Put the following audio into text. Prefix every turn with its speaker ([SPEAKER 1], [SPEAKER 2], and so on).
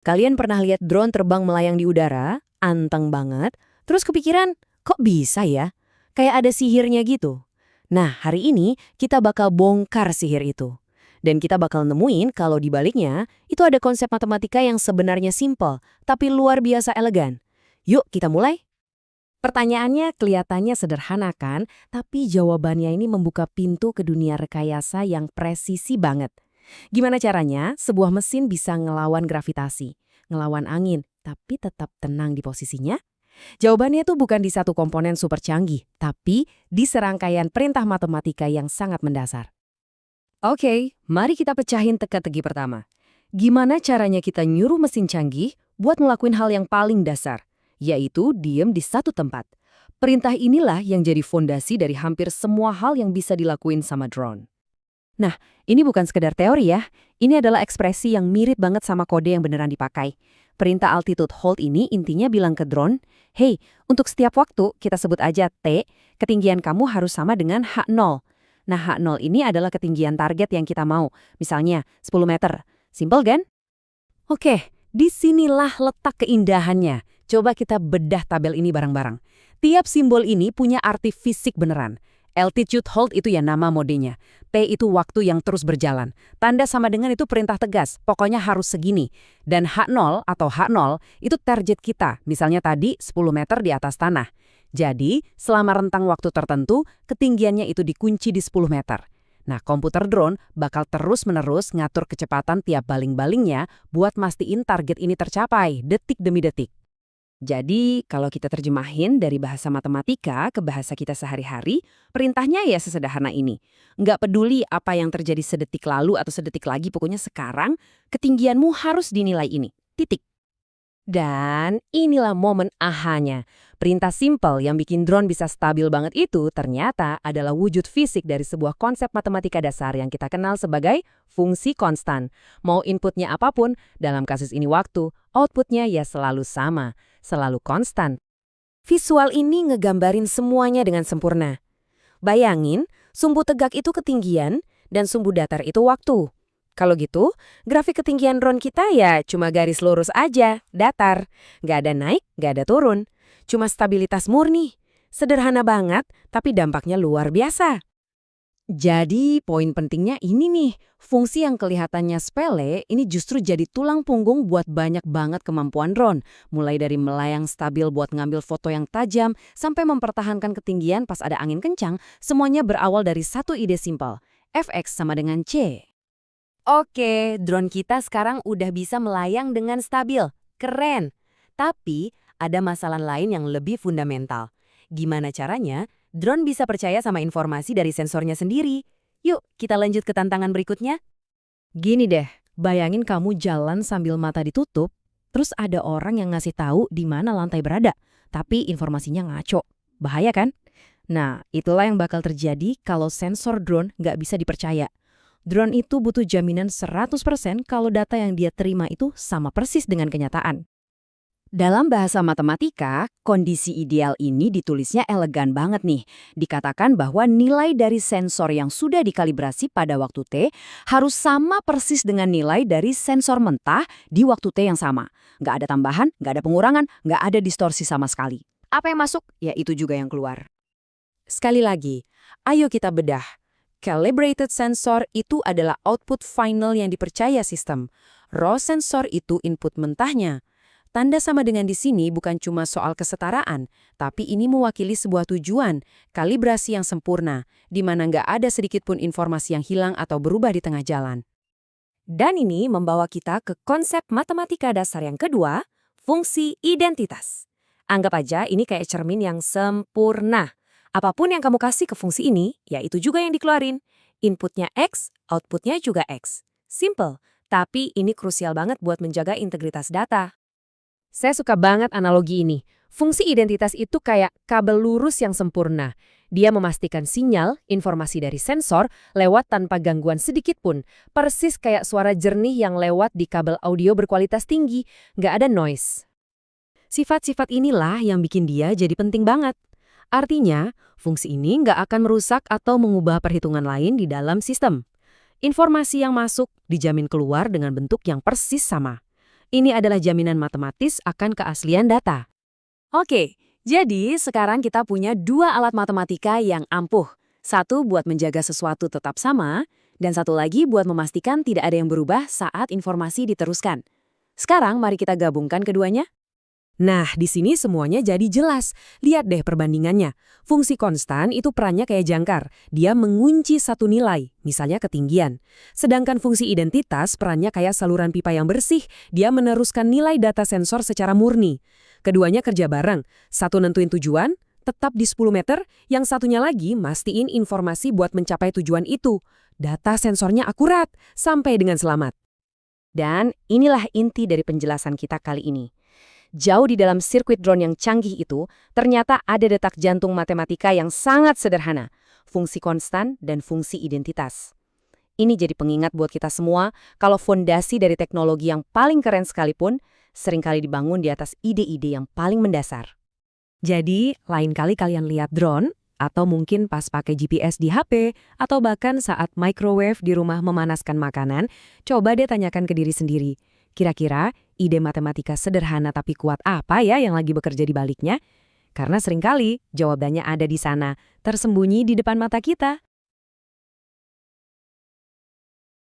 [SPEAKER 1] Kalian pernah lihat drone terbang melayang di udara? Anteng banget. Terus kepikiran, kok bisa ya? Kayak ada sihirnya gitu. Nah, hari ini kita bakal bongkar sihir itu. Dan kita bakal nemuin kalau di baliknya itu ada konsep matematika yang sebenarnya simple, tapi luar biasa elegan. Yuk, kita mulai. Pertanyaannya kelihatannya sederhana kan, tapi jawabannya ini membuka pintu ke dunia rekayasa yang presisi banget. Gimana caranya sebuah mesin bisa ngelawan gravitasi, ngelawan angin, tapi tetap tenang di posisinya? Jawabannya tuh bukan di satu komponen super canggih, tapi di serangkaian perintah matematika yang sangat mendasar. Oke, mari kita pecahin teka-teki pertama. Gimana caranya kita nyuruh mesin canggih buat ngelakuin hal yang paling dasar, yaitu diem di satu tempat. Perintah inilah yang jadi fondasi dari hampir semua hal yang bisa dilakuin sama drone. Nah, ini bukan sekedar teori ya. Ini adalah ekspresi yang mirip banget sama kode yang beneran dipakai. Perintah altitude hold ini intinya bilang ke drone, "Hey, untuk setiap waktu, kita sebut aja T, ketinggian kamu harus sama dengan H0. Nah, H0 ini adalah ketinggian target yang kita mau. Misalnya, 10 meter. Simpel kan? Oke, disinilah letak keindahannya. Coba kita bedah tabel ini bareng-bareng. Tiap simbol ini punya arti fisik beneran. Altitude hold itu ya nama modenya. T itu waktu yang terus berjalan. Tanda sama dengan itu perintah tegas, pokoknya harus segini. Dan H0 atau H0 itu target kita, misalnya tadi 10 meter di atas tanah. Jadi, selama rentang waktu tertentu, ketinggiannya itu dikunci di 10 meter. Nah, komputer drone bakal terus-menerus ngatur kecepatan tiap baling-balingnya buat mastiin target ini tercapai, detik demi detik. Jadi, kalau kita terjemahin dari bahasa matematika ke bahasa kita sehari-hari, perintahnya ya sesederhana ini. Nggak peduli apa yang terjadi sedetik lalu atau sedetik lagi, pokoknya sekarang ketinggianmu harus dinilai ini. Titik. Dan inilah momen ahanya. Perintah simpel yang bikin drone bisa stabil banget itu ternyata adalah wujud fisik dari sebuah konsep matematika dasar yang kita kenal sebagai fungsi konstan. Mau inputnya apapun, dalam kasus ini waktu, outputnya ya selalu sama, selalu konstan. Visual ini ngegambarin semuanya dengan sempurna. Bayangin, sumbu tegak itu ketinggian dan sumbu datar itu waktu. Kalau gitu, grafik ketinggian drone kita ya cuma garis lurus aja, datar. Nggak ada naik, nggak ada turun. Cuma stabilitas murni. Sederhana banget, tapi dampaknya luar biasa. Jadi, poin pentingnya ini nih. Fungsi yang kelihatannya sepele, ini justru jadi tulang punggung buat banyak banget kemampuan drone. Mulai dari melayang stabil buat ngambil foto yang tajam, sampai mempertahankan ketinggian pas ada angin kencang, semuanya berawal dari satu ide simpel. Fx sama dengan C. Oke, drone kita sekarang udah bisa melayang dengan stabil. Keren. Tapi, ada masalah lain yang lebih fundamental. Gimana caranya drone bisa percaya sama informasi dari sensornya sendiri? Yuk, kita lanjut ke tantangan berikutnya. Gini deh, bayangin kamu jalan sambil mata ditutup, terus ada orang yang ngasih tahu di mana lantai berada, tapi informasinya ngaco. Bahaya kan? Nah, itulah yang bakal terjadi kalau sensor drone nggak bisa dipercaya. Drone itu butuh jaminan 100% kalau data yang dia terima itu sama persis dengan kenyataan. Dalam bahasa matematika, kondisi ideal ini ditulisnya elegan banget nih. Dikatakan bahwa nilai dari sensor yang sudah dikalibrasi pada waktu T harus sama persis dengan nilai dari sensor mentah di waktu T yang sama. Nggak ada tambahan, nggak ada pengurangan, nggak ada distorsi sama sekali. Apa yang masuk, ya itu juga yang keluar. Sekali lagi, ayo kita bedah. Calibrated sensor itu adalah output final yang dipercaya sistem. Raw sensor itu input mentahnya. Tanda sama dengan di sini bukan cuma soal kesetaraan, tapi ini mewakili sebuah tujuan, kalibrasi yang sempurna, di mana nggak ada sedikit pun informasi yang hilang atau berubah di tengah jalan. Dan ini membawa kita ke konsep matematika dasar yang kedua, fungsi identitas. Anggap aja ini kayak cermin yang sempurna. Apapun yang kamu kasih ke fungsi ini, ya itu juga yang dikeluarin. Inputnya X, outputnya juga X. Simple, tapi ini krusial banget buat menjaga integritas data. Saya suka banget analogi ini. Fungsi identitas itu kayak kabel lurus yang sempurna. Dia memastikan sinyal, informasi dari sensor, lewat tanpa gangguan sedikit pun. Persis kayak suara jernih yang lewat di kabel audio berkualitas tinggi. Nggak ada noise. Sifat-sifat inilah yang bikin dia jadi penting banget. Artinya, fungsi ini nggak akan merusak atau mengubah perhitungan lain di dalam sistem. Informasi yang masuk dijamin keluar dengan bentuk yang persis sama. Ini adalah jaminan matematis akan keaslian data. Oke, jadi sekarang kita punya dua alat matematika yang ampuh. Satu buat menjaga sesuatu tetap sama, dan satu lagi buat memastikan tidak ada yang berubah saat informasi diteruskan. Sekarang mari kita gabungkan keduanya. Nah, di sini semuanya jadi jelas. Lihat deh perbandingannya. Fungsi konstan itu perannya kayak jangkar. Dia mengunci satu nilai, misalnya ketinggian. Sedangkan fungsi identitas perannya kayak saluran pipa yang bersih. Dia meneruskan nilai data sensor secara murni. Keduanya kerja bareng. Satu nentuin tujuan, tetap di 10 meter. Yang satunya lagi mastiin informasi buat mencapai tujuan itu. Data sensornya akurat, sampai dengan selamat. Dan inilah inti dari penjelasan kita kali ini. Jauh di dalam sirkuit drone yang canggih itu, ternyata ada detak jantung matematika yang sangat sederhana, fungsi konstan dan fungsi identitas. Ini jadi pengingat buat kita semua kalau fondasi dari teknologi yang paling keren sekalipun seringkali dibangun di atas ide-ide yang paling mendasar. Jadi, lain kali kalian lihat drone, atau mungkin pas pakai GPS di HP, atau bahkan saat microwave di rumah memanaskan makanan, coba deh tanyakan ke diri sendiri. Kira-kira ide matematika sederhana tapi kuat apa ya yang lagi bekerja di baliknya? Karena seringkali jawabannya ada di sana, tersembunyi di depan mata kita.